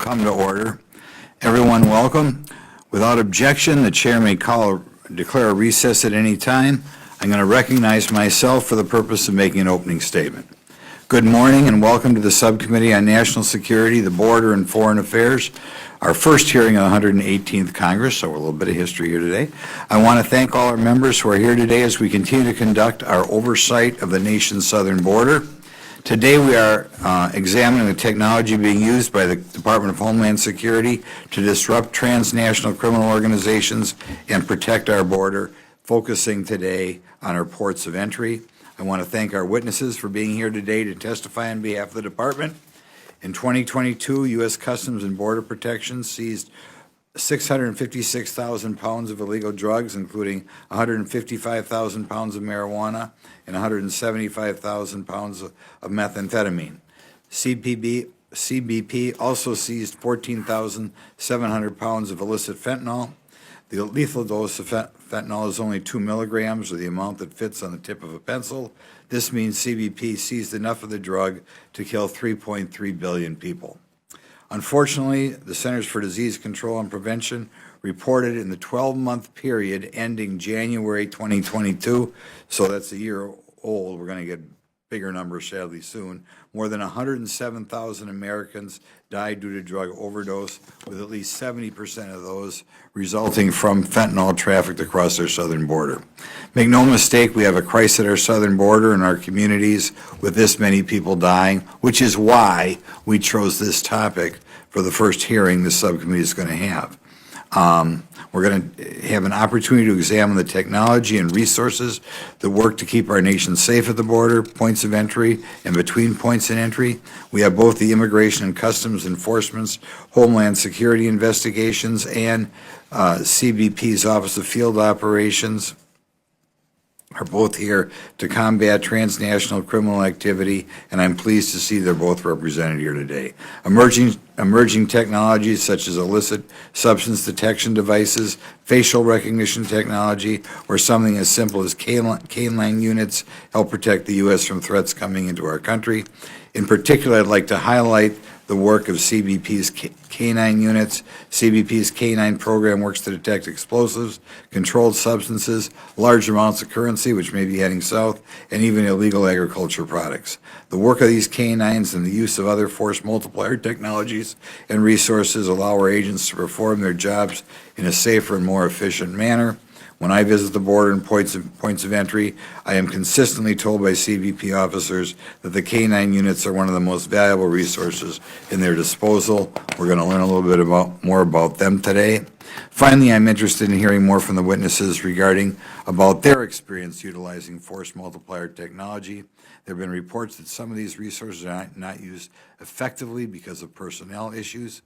come to order. Everyone welcome. Without objection, the chair may declare a recess at any time. I'm going to recognize myself for the purpose of making an opening statement. Good morning and welcome to the Subcommittee on National Security, the Border, and Foreign Affairs, our first hearing of the 118th Congress, so a little bit of history here today. I want to thank all our members who are here today as we continue to conduct our oversight of the nation's southern border. Today we are examining the technology being used by the Department of Homeland Security to disrupt transnational criminal organizations and protect our border, focusing today on our ports of entry. I want to thank our witnesses for being here today to testify on behalf of the Department. In 2022, U.S. Customs and Border Protection seized 656,000 pounds of illegal drugs, including 155,000 pounds of marijuana and 175,000 pounds of methamphetamine. CBP also seized 14,700 pounds of illicit fentanyl. The lethal dose of fentanyl is only 2 milligrams, or the amount that fits on the tip of a pencil. This means CBP seized enough of the drug to kill 3.3 billion people. Unfortunately, the Centers for Disease Control and Prevention reported in the 12-month period ending January 2022, so that's a year old, we're going to get bigger numbers sadly soon, more than 107,000 Americans died due to drug overdose, with at least 70% of those resulting from fentanyl trafficked across our southern border. Make no mistake, we have a crisis at our southern border and our communities with this many people dying, which is why we chose this topic for the first hearing this subcommittee is going to have. We're going to have an opportunity to examine the technology and resources that work to keep our nation safe at the border, points of entry, and between points of entry. We have both the Immigration and Customs Enforcement's Homeland Security Investigations and CBP's Office of Field Operations are both here to combat transnational criminal activity, and I'm pleased to see they're both represented here today. Emerging technologies such as illicit substance detection devices, facial recognition technology, or something as simple as canine units help protect the U.S. from threats coming into our country. In particular, I'd like to highlight the work of CBP's canine units. CBP's canine program works to detect explosives, controlled substances, large amounts of currency, which may be heading south, and even illegal agriculture products. The work of these canines and the use of other force multiplier technologies and resources allow our agents to perform their jobs in a safer and more efficient manner. When I visit the border and points of entry, I am consistently told by CBP officers that the canine units are one of the most valuable resources in their disposal. We're going to learn a little bit more about them today. Finally, I'm interested in hearing more from the witnesses regarding about their experience utilizing force multiplier technology. There have been reports that some of these resources are not used effectively because of personnel issues.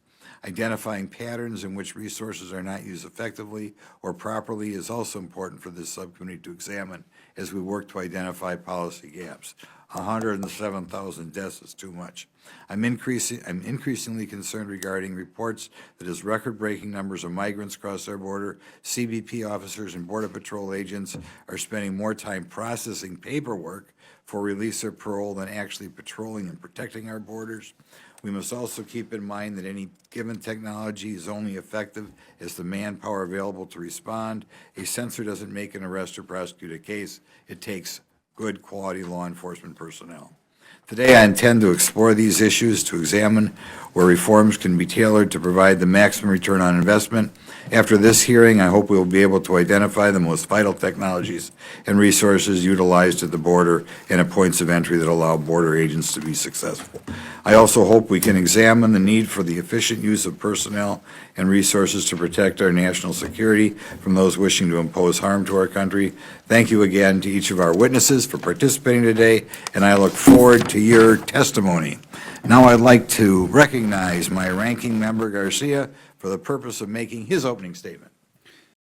Identifying patterns in which resources are not used effectively or properly is also important for this subcommittee to examine as we work to identify policy gaps. 107,000 deaths is too much. I'm increasingly concerned regarding reports that as record-breaking numbers of migrants cross our border, CBP officers and Border Patrol agents are spending more time processing paperwork for release or parole than actually patrolling and protecting our borders. We must also keep in mind that any given technology is only effective as the manpower available to respond. A sensor doesn't make an arrest or prosecute a case. It takes good quality law enforcement personnel. Today, I intend to explore these issues to examine where reforms can be tailored to provide the maximum return on investment. After this hearing, I hope we will be able to identify the most vital technologies and resources utilized at the border and at points of entry that allow border agents to be successful. I also hope we can examine the need for the efficient use of personnel and resources to protect our national security from those wishing to impose harm to our country. Thank you again to each of our witnesses for participating today, and I look forward to your testimony. Now I'd like to recognize my ranking member, Garcia, for the purpose of making his opening statement.